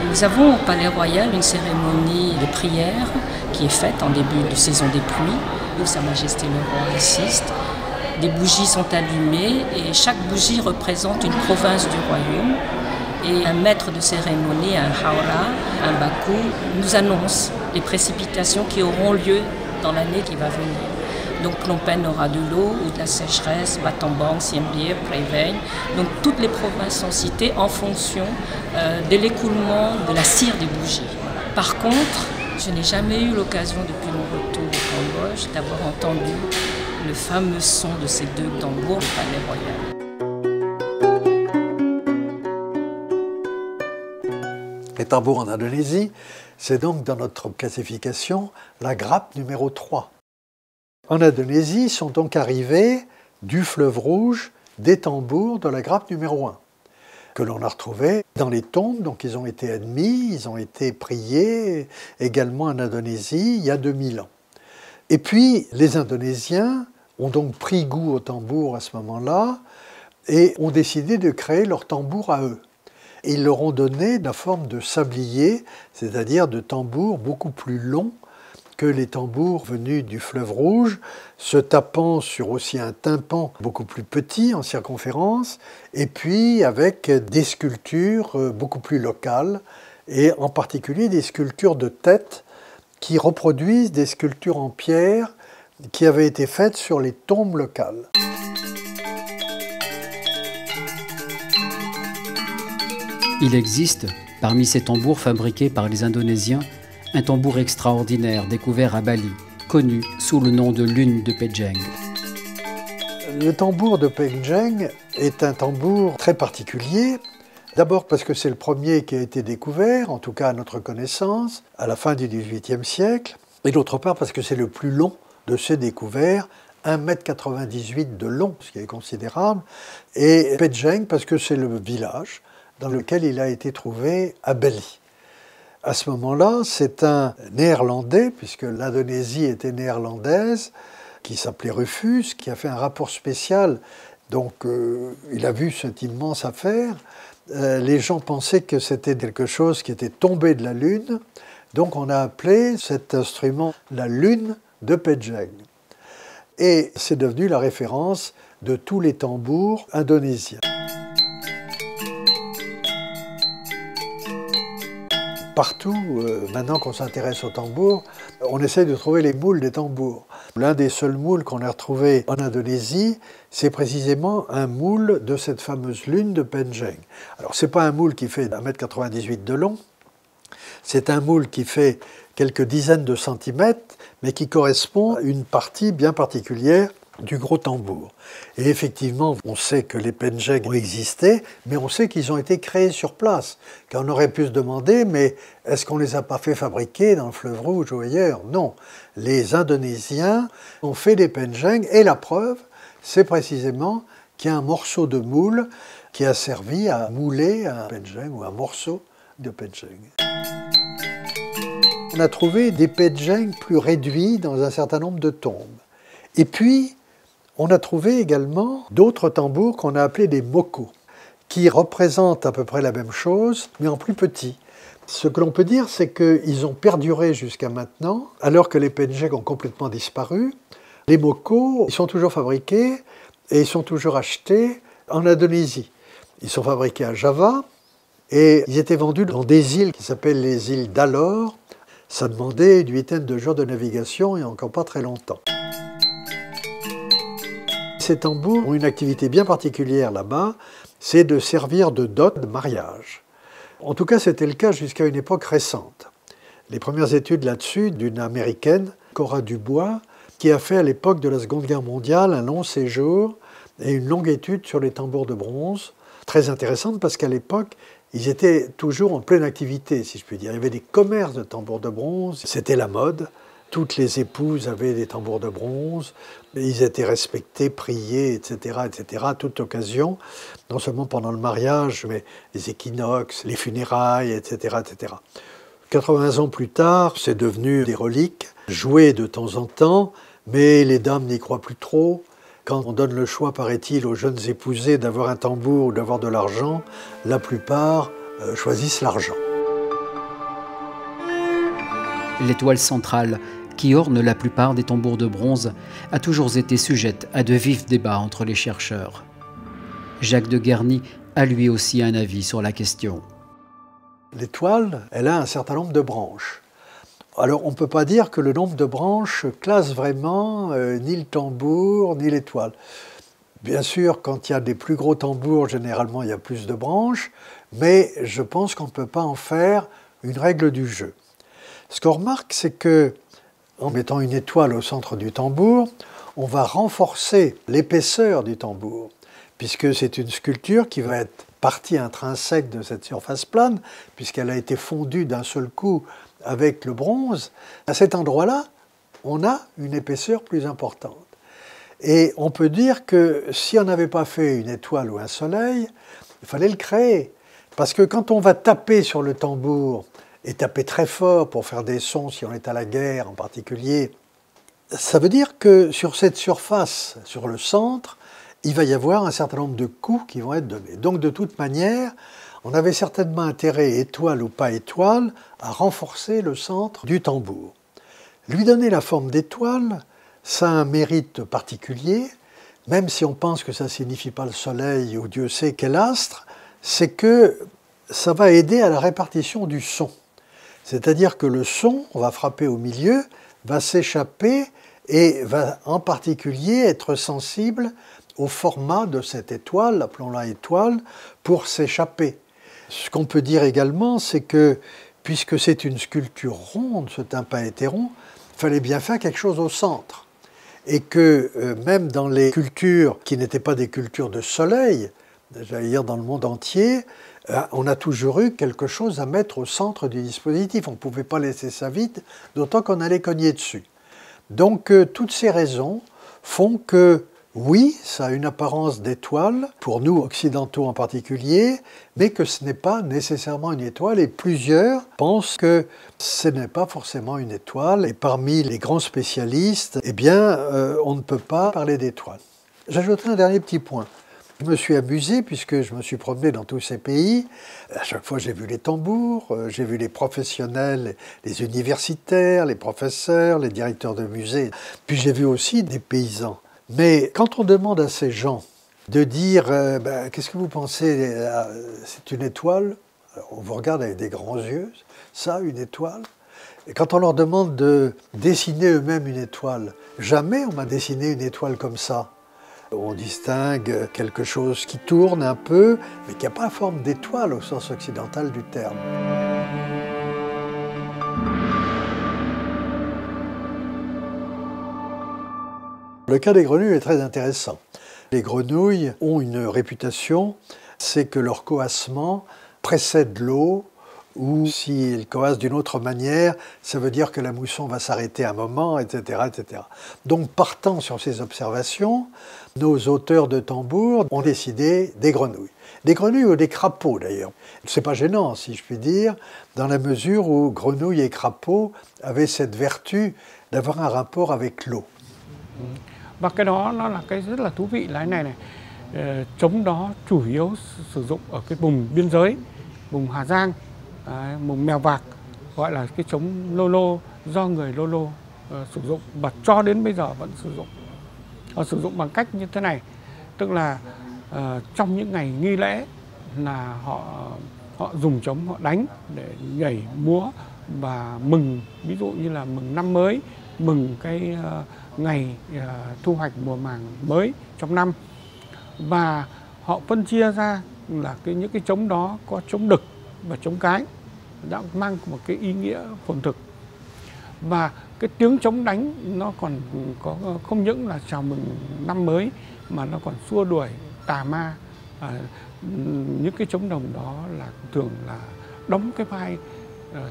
Speaker 6: Nous avons au Palais Royal une cérémonie de prière qui est faite en début de saison des pluies, où Sa Majesté le Roi assiste. Des bougies sont allumées et chaque bougie représente une province du royaume. Et un maître de cérémonie, un Haura, un Baku, nous annonce les précipitations qui auront lieu dans l'année qui va venir. Donc Phnom Penh aura de l'eau ou de la sécheresse, Battambang, Siem Reap, Prey Veng. Donc toutes les provinces sont citées en fonction de l'écoulement de la cire des bougies. Par contre, je n'ai jamais eu l'occasion depuis mon retour au Cambodge d'avoir entendu le fameux son de ces deux tambours au Palais Royal.
Speaker 2: Les tambours en Indonésie, c'est donc dans notre classification la grappe numéro 3. En Indonésie sont donc arrivés du fleuve Rouge des tambours de la grappe numéro 1, que l'on a retrouvés dans les tombes, donc ils ont été admis, ils ont été priés également en Indonésie il y a 2000 ans. Et puis les Indonésiens ont donc pris goût au tambour à ce moment-là et ont décidé de créer leur tambour à eux. Ils leur ont donné la forme de sablier, c'est-à-dire de tambours beaucoup plus longs que les tambours venus du fleuve Rouge, se tapant sur aussi un tympan beaucoup plus petit en circonférence, et puis avec des sculptures beaucoup plus locales, et en particulier des sculptures de tête qui reproduisent des sculptures en pierre qui avaient été faites sur les tombes locales.
Speaker 1: Il existe, parmi ces tambours fabriqués par les Indonésiens, un tambour extraordinaire découvert à Bali, connu sous le nom de lune de Pejeng.
Speaker 2: Le tambour de Pejeng est un tambour très particulier. D'abord parce que c'est le premier qui a été découvert, en tout cas à notre connaissance, à la fin du XVIIIe siècle. Et d'autre part parce que c'est le plus long de ces découverts, 1,98 m de long, ce qui est considérable. Et Pejeng parce que c'est le village dans lequel il a été trouvé à Bali. À ce moment-là, c'est un Néerlandais, puisque l'Indonésie était néerlandaise, qui s'appelait Rufus, qui a fait un rapport spécial. Donc, il a vu cette immense affaire. Les gens pensaient que c'était quelque chose qui était tombé de la Lune. Donc, on a appelé cet instrument la lune de Pejeng. Et c'est devenu la référence de tous les tambours indonésiens. Partout, maintenant qu'on s'intéresse aux tambours, on essaie de trouver les moules des tambours. L'un des seuls moules qu'on a retrouvé en Indonésie, c'est précisément un moule de cette fameuse lune de Pejeng. Alors, ce n'est pas un moule qui fait 1,98 m de long, c'est un moule qui fait quelques dizaines de centimètres, mais qui correspond à une partie bien particulière du gros tambour. Et effectivement, on sait que les penjeng ont existé, mais on sait qu'ils ont été créés sur place. Car on aurait pu se demander, mais est-ce qu'on ne les a pas fait fabriquer dans le fleuve Rouge ou ailleurs? Non. Les Indonésiens ont fait des penjeng, et la preuve, c'est précisément qu'il y a un morceau de moule qui a servi à mouler un penjeng ou un morceau de penjeng. On a trouvé des penjeng plus réduits dans un certain nombre de tombes. Et puis, on a trouvé également d'autres tambours qu'on a appelés des moko, qui représentent à peu près la même chose, mais en plus petit. Ce que l'on peut dire, c'est qu'ils ont perduré jusqu'à maintenant, alors que les penjeng ont complètement disparu. Les moko, ils sont toujours fabriqués et ils sont toujours achetés en Indonésie. Ils sont fabriqués à Java et ils étaient vendus dans des îles qui s'appellent les îles d'Alor. Ça demandait une huitaine de jours de navigation et encore pas très longtemps. Ces tambours ont une activité bien particulière là-bas, c'est de servir de dot de mariage. En tout cas, c'était le cas jusqu'à une époque récente. Les premières études là-dessus d'une américaine, Cora Dubois, qui a fait à l'époque de la Seconde Guerre mondiale un long séjour et une longue étude sur les tambours de bronze, très intéressante parce qu'à l'époque, ils étaient toujours en pleine activité, si je puis dire. Il y avait des commerces de tambours de bronze, c'était la mode. Toutes les épouses avaient des tambours de bronze, ils étaient respectés, priés, etc., à toute occasion, non seulement pendant le mariage, mais les équinoxes, les funérailles, etc., etc. 80 ans plus tard, c'est devenu des reliques, jouées de temps en temps, mais les dames n'y croient plus trop. Quand on donne le choix, paraît-il, aux jeunes épousés d'avoir un tambour ou d'avoir de l'argent, la plupart choisissent l'argent.
Speaker 1: L'étoile centrale, qui orne la plupart des tambours de bronze, a toujours été sujette à de vifs débats entre les chercheurs. Jacques de Guerny a lui aussi un avis sur la question.
Speaker 2: L'étoile, elle a un certain nombre de branches. Alors, on ne peut pas dire que le nombre de branches classe vraiment ni le tambour, ni l'étoile. Bien sûr, quand il y a des plus gros tambours, généralement, il y a plus de branches, mais je pense qu'on ne peut pas en faire une règle du jeu. Ce qu'on remarque, c'est que, en mettant une étoile au centre du tambour, on va renforcer l'épaisseur du tambour, puisque c'est une sculpture qui va être partie intrinsèque de cette surface plane, puisqu'elle a été fondue d'un seul coup avec le bronze. À cet endroit-là, on a une épaisseur plus importante. Et on peut dire que si on n'avait pas fait une étoile ou un soleil, il fallait le créer. Parce que quand on va taper sur le tambour, et taper très fort pour faire des sons, si on est à la guerre en particulier, ça veut dire que sur cette surface, sur le centre, il va y avoir un certain nombre de coups qui vont être donnés. Donc de toute manière, on avait certainement intérêt, étoile ou pas étoile, à renforcer le centre du tambour. Lui donner la forme d'étoile, ça a un mérite particulier, même si on pense que ça ne signifie pas le soleil ou Dieu sait quel astre, c'est que ça va aider à la répartition du son. C'est-à-dire que le son, on va frapper au milieu, va s'échapper et va en particulier être sensible au format de cette étoile, appelons-la étoile, pour s'échapper. Ce qu'on peut dire également, c'est que, puisque c'est une sculpture ronde, ce tympan-hétéron, il fallait bien faire quelque chose au centre. Et que même dans les cultures qui n'étaient pas des cultures de soleil, j'allais dire dans le monde entier, on a toujours eu quelque chose à mettre au centre du dispositif. On ne pouvait pas laisser ça vide, d'autant qu'on allait cogner dessus. Donc toutes ces raisons font que, oui, ça a une apparence d'étoile, pour nous occidentaux en particulier, mais que ce n'est pas nécessairement une étoile, et plusieurs pensent que ce n'est pas forcément une étoile, et parmi les grands spécialistes, eh bien, on ne peut pas parler d'étoile. J'ajouterai un dernier petit point. Je me suis amusé puisque je me suis promené dans tous ces pays. À chaque fois, j'ai vu les tambours, j'ai vu les professionnels, les universitaires, les professeurs, les directeurs de musées. Puis j'ai vu aussi des paysans. Mais quand on demande à ces gens de dire qu'est-ce que vous pensez, c'est une étoile? Alors, on vous regarde avec des grands yeux, ça, une étoile? Et quand on leur demande de dessiner eux-mêmes une étoile, jamais on m'a dessiné une étoile comme ça. On distingue quelque chose qui tourne un peu, mais qui n'a pas la forme d'étoile au sens occidental du terme. Le cas des grenouilles est très intéressant. Les grenouilles ont une réputation, c'est que leur coassement précède l'eau, ou s'ils coassent d'une autre manière, ça veut dire que la mousson va s'arrêter un moment, etc., etc. Donc partant sur ces observations, nos auteurs de tambours ont décidé des grenouilles. Des grenouilles ou des crapauds d'ailleurs. C'est pas gênant si je puis dire, dans la mesure où grenouilles et crapauds avaient cette vertu d'avoir un rapport avec l'eau.
Speaker 7: Và cái đó nó là cái rất là thú vị là cái này này. Trống đó chủ yếu sử dụng ở cái vùng biên giới, vùng Hà Giang, vùng Mèo Vạc, gọi là cái trống lô lô do người lô lô sử dụng và cho đến bây giờ vẫn sử dụng. Họ sử dụng bằng cách như thế này, tức là trong những ngày nghi lễ là họ dùng trống họ đánh để nhảy múa và mừng, ví dụ như là mừng năm mới, mừng cái ngày thu hoạch mùa màng mới trong năm. Và họ phân chia ra là những cái trống đó có trống đực và trống cái, đã mang một cái ý nghĩa phồn thực. Và cái tiếng trống đánh nó còn có không những là chào mừng năm mới mà nó còn xua đuổi tà ma. Những cái trống đồng đó là thường là đóng cái vai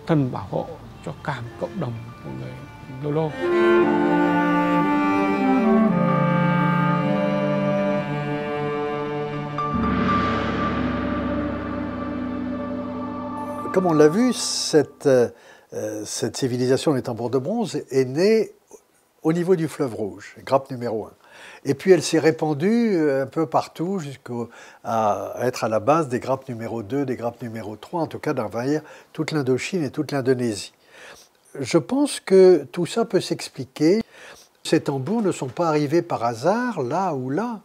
Speaker 7: thần bảo hộ cho cả một cộng đồng của người Lô Lô.
Speaker 2: Comme on l'a vu, cette civilisation des tambours de bronze est née au niveau du fleuve Rouge, grappe numéro 1. Et puis elle s'est répandue un peu partout jusqu'à être à la base des grappes numéro 2, des grappes numéro 3, en tout cas d'envahir toute l'Indochine et toute l'Indonésie. Je pense que tout ça peut s'expliquer. Ces tambours ne sont pas arrivés par hasard là ou là.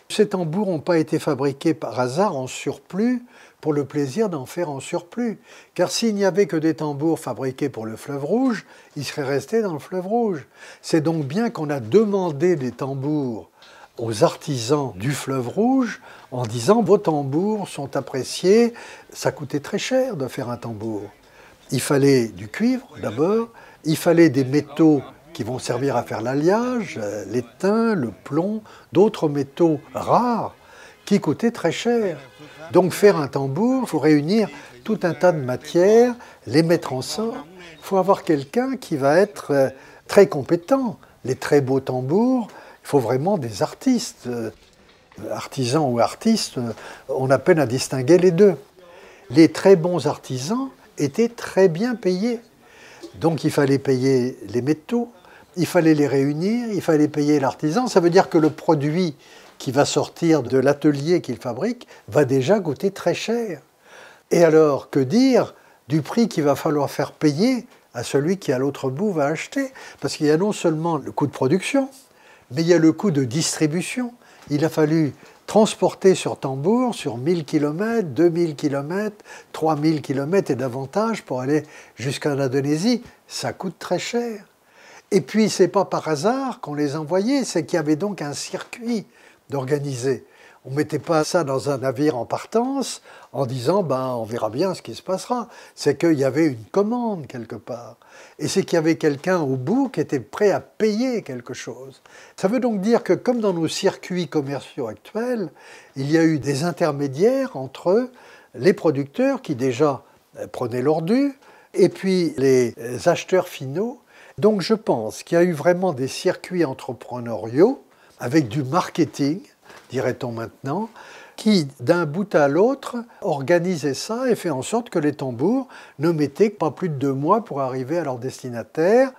Speaker 2: Ces tambours n'ont pas été fabriqués par hasard en surplus pour le plaisir d'en faire en surplus. Car s'il n'y avait que des tambours fabriqués pour le fleuve Rouge, ils seraient restés dans le fleuve Rouge. C'est donc bien qu'on a demandé des tambours aux artisans du fleuve Rouge en disant « vos tambours sont appréciés ». Ça coûtait très cher de faire un tambour. Il fallait du cuivre d'abord, il fallait des métaux qui vont servir à faire l'alliage, l'étain, le plomb, d'autres métaux rares qui coûtaient très cher. Donc faire un tambour, il faut réunir tout un tas de matières, les mettre ensemble. Il faut avoir quelqu'un qui va être très compétent. Les très beaux tambours, il faut vraiment des artistes. Artisans ou artistes, on a peine à distinguer les deux. Les très bons artisans étaient très bien payés. Donc il fallait payer les métaux, il fallait les réunir, il fallait payer l'artisan. Ça veut dire que le produit qui va sortir de l'atelier qu'il fabrique va déjà coûter très cher. Et alors, que dire du prix qu'il va falloir faire payer à celui qui à l'autre bout va acheter? Parce qu'il y a non seulement le coût de production, mais il y a le coût de distribution. Il a fallu transporter sur tambour sur 1000 km, 2000 km, 3000 km et davantage pour aller jusqu'en Indonésie. Ça coûte très cher. Et puis, ce n'est pas par hasard qu'on les envoyait, c'est qu'il y avait donc un circuit d'organiser. On ne mettait pas ça dans un navire en partance en disant ben, on verra bien ce qui se passera. C'est qu'il y avait une commande quelque part. Et c'est qu'il y avait quelqu'un au bout qui était prêt à payer quelque chose. Ça veut donc dire que comme dans nos circuits commerciaux actuels, il y a eu des intermédiaires entre les producteurs qui déjà prenaient leur dû et puis les acheteurs finaux. Donc je pense qu'il y a eu vraiment des circuits entrepreneuriaux avec du marketing, dirait-on maintenant, qui, d'un bout à l'autre, organisait ça et fait en sorte que les tambours ne mettaient pas plus de 2 mois pour arriver à leur destinataire.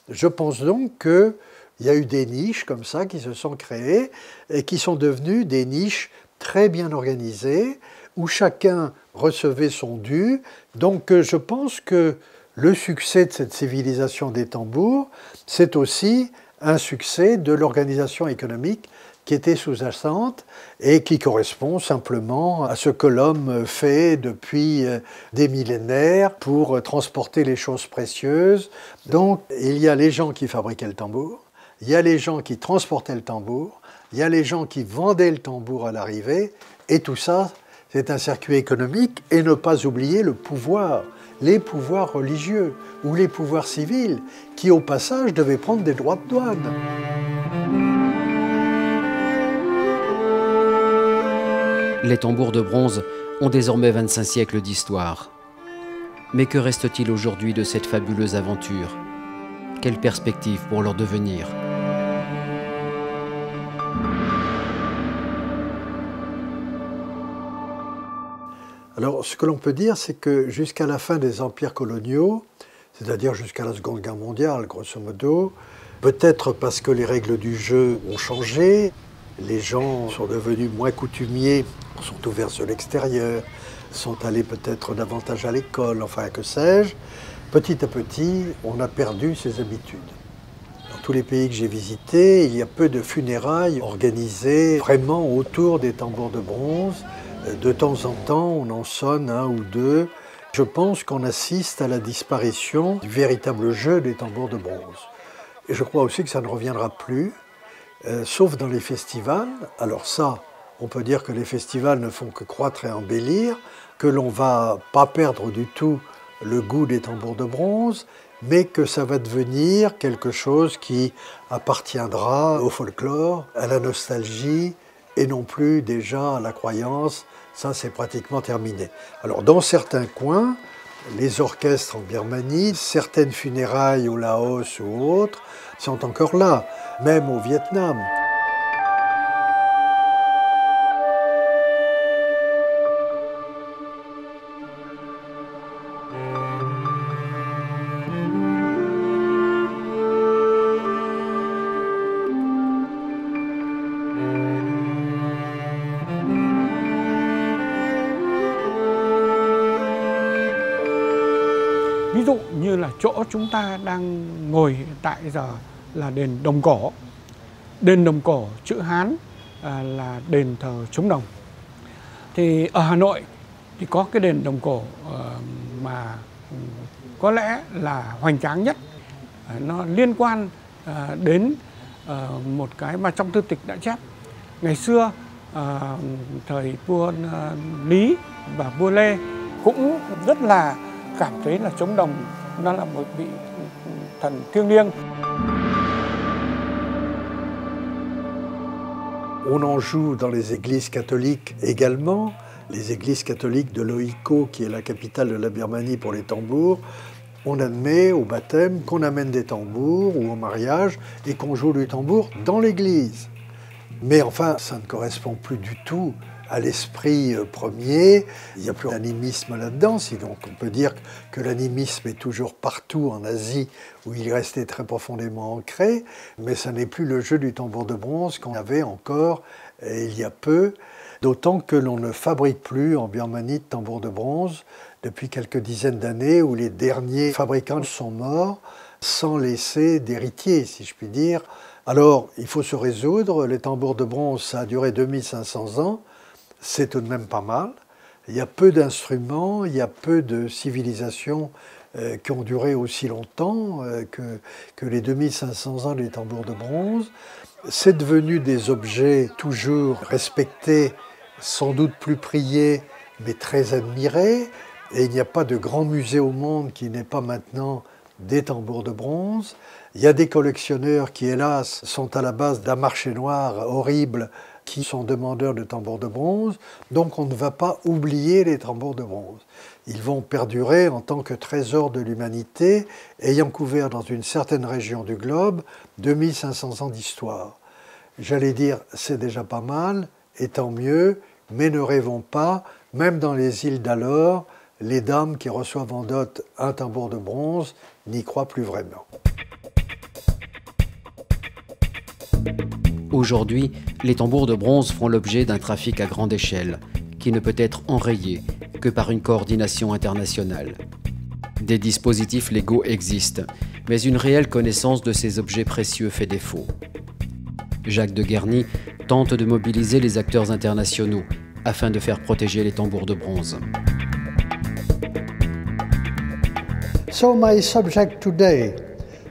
Speaker 2: Je pense donc qu'il y a eu des niches comme ça qui se sont créées et qui sont devenues des niches très bien organisées, où chacun recevait son dû. Donc je pense que le succès de cette civilisation des tambours, c'est aussi un succès de l'organisation économique qui était sous-jacente et qui correspond simplement à ce que l'homme fait depuis des millénaires pour transporter les choses précieuses. Donc il y a les gens qui fabriquaient le tambour, il y a les gens qui transportaient le tambour, il y a les gens qui vendaient le tambour à l'arrivée, et tout ça, c'est un circuit économique, et ne pas oublier le pouvoir, les pouvoirs religieux ou les pouvoirs civils qui, au passage, devaient prendre des droits de douane.
Speaker 1: Les tambours de bronze ont désormais 25 siècles d'histoire. Mais que reste-t-il aujourd'hui de cette fabuleuse aventure? Quelle perspective pour leur devenir?
Speaker 2: Alors, ce que l'on peut dire, c'est que jusqu'à la fin des empires coloniaux, c'est-à-dire jusqu'à la Seconde Guerre mondiale, grosso modo, peut-être parce que les règles du jeu ont changé, les gens sont devenus moins coutumiers, sont ouverts sur l'extérieur, sont allés peut-être davantage à l'école, enfin que sais-je, petit à petit, on a perdu ses habitudes. Dans tous les pays que j'ai visités, il y a peu de funérailles organisées vraiment autour des tambours de bronze. De temps en temps, on en sonne un ou deux. Je pense qu'on assiste à la disparition du véritable jeu des tambours de bronze. Et je crois aussi que ça ne reviendra plus, sauf dans les festivals. Alors ça, on peut dire que les festivals ne font que croître et embellir, que l'on ne va pas perdre du tout le goût des tambours de bronze, mais que ça va devenir quelque chose qui appartiendra au folklore, à la nostalgie, et non plus déjà à la croyance. Ça, c'est pratiquement terminé. Alors, dans certains coins, les orchestres en Birmanie, certaines funérailles au Laos ou autres, sont encore là, même au Vietnam.
Speaker 7: Ví dụ như là chỗ chúng ta đang ngồi hiện tại giờ là đền Đồng Cổ. Đền Đồng Cổ chữ Hán là đền thờ chống đồng. Thì ở Hà Nội thì có cái đền Đồng Cổ mà có lẽ là hoành tráng nhất. Nó liên quan đến một cái mà trong thư tịch đã chép. Ngày xưa thời vua Lý và vua Lê cũng rất là cảm thấy là chống đồng nó là một vị thần thiêng liêng.
Speaker 2: On en joue dans les églises catholiques également. Les églises catholiques de Loïko, qui est la capitale de la Birmanie pour les tambours, on admet au baptême qu'on amène des tambours ou au mariage et qu'on joue du tambour dans l'église. Mais enfin, ça ne correspond plus du tout à l'esprit premier. Il n'y a plus d'animisme là-dedans, donc on peut dire que l'animisme est toujours partout en Asie où il est resté très profondément ancré, mais ça n'est plus le jeu du tambour de bronze qu'on avait encore il y a peu, d'autant que l'on ne fabrique plus en Birmanie de tambours de bronze depuis quelques dizaines d'années où les derniers fabricants sont morts sans laisser d'héritiers, si je puis dire. Alors, il faut se résoudre, les tambours de bronze, ça a duré 2500 ans, c'est tout de même pas mal. Il y a peu d'instruments, il y a peu de civilisations qui ont duré aussi longtemps que les 2500 ans des tambours de bronze. C'est devenu des objets toujours respectés, sans doute plus priés, mais très admirés. Et il n'y a pas de grand musée au monde qui n'ait pas maintenant des tambours de bronze. Il y a des collectionneurs qui, hélas, sont à la base d'un marché noir horrible, qui sont demandeurs de tambours de bronze, donc on ne va pas oublier les tambours de bronze. Ils vont perdurer en tant que trésor de l'humanité, ayant couvert dans une certaine région du globe 2500 ans d'histoire. J'allais dire, c'est déjà pas mal, et tant mieux, mais ne rêvons pas, même dans les îles d'alors, les dames qui reçoivent en dot un tambour de bronze n'y croient plus vraiment.
Speaker 1: Aujourd'hui, les tambours de bronze font l'objet d'un trafic à grande échelle, qui ne peut être enrayé que par une coordination internationale. Des dispositifs légaux existent, mais une réelle connaissance de ces objets précieux fait défaut. Jacques de Guerny tente de mobiliser les acteurs internationaux afin de faire protéger les tambours de bronze.
Speaker 2: So my subject today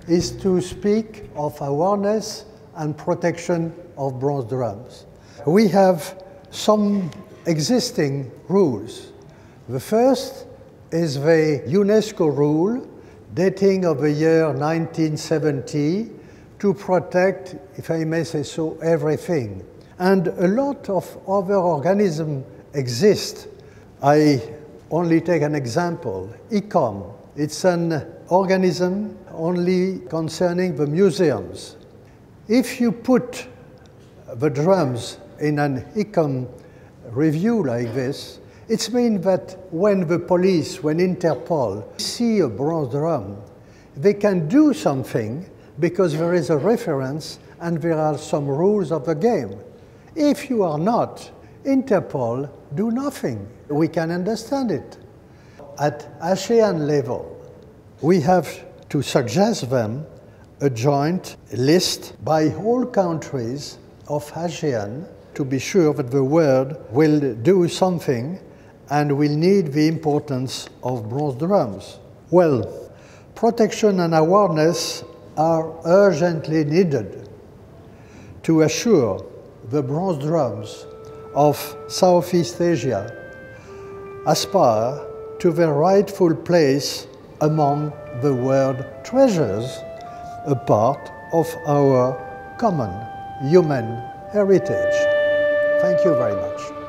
Speaker 2: is to speak of awareness and protection of bronze drums. We have some existing rules. The first is the UNESCO rule dating of the year 1970 to protect, if I may say so, everything. And a lot of other organisms exist. I only take an example, ICOM. It's an organism only concerning the museums. If you put the drums in an ICOM review like this, it means that when the police, when Interpol see a bronze drum, they can do something because there is a reference and there are some rules of the game. If you are not, Interpol do nothing. We can understand it. At ASEAN level, we have to suggest them a joint list by all countries of ASEAN to be sure that the world will do something and will need the importance of bronze drums. Well, protection and awareness are urgently needed to assure the bronze drums of Southeast Asia aspire to their rightful place among the world treasures, a part of our common human heritage. Thank you very much.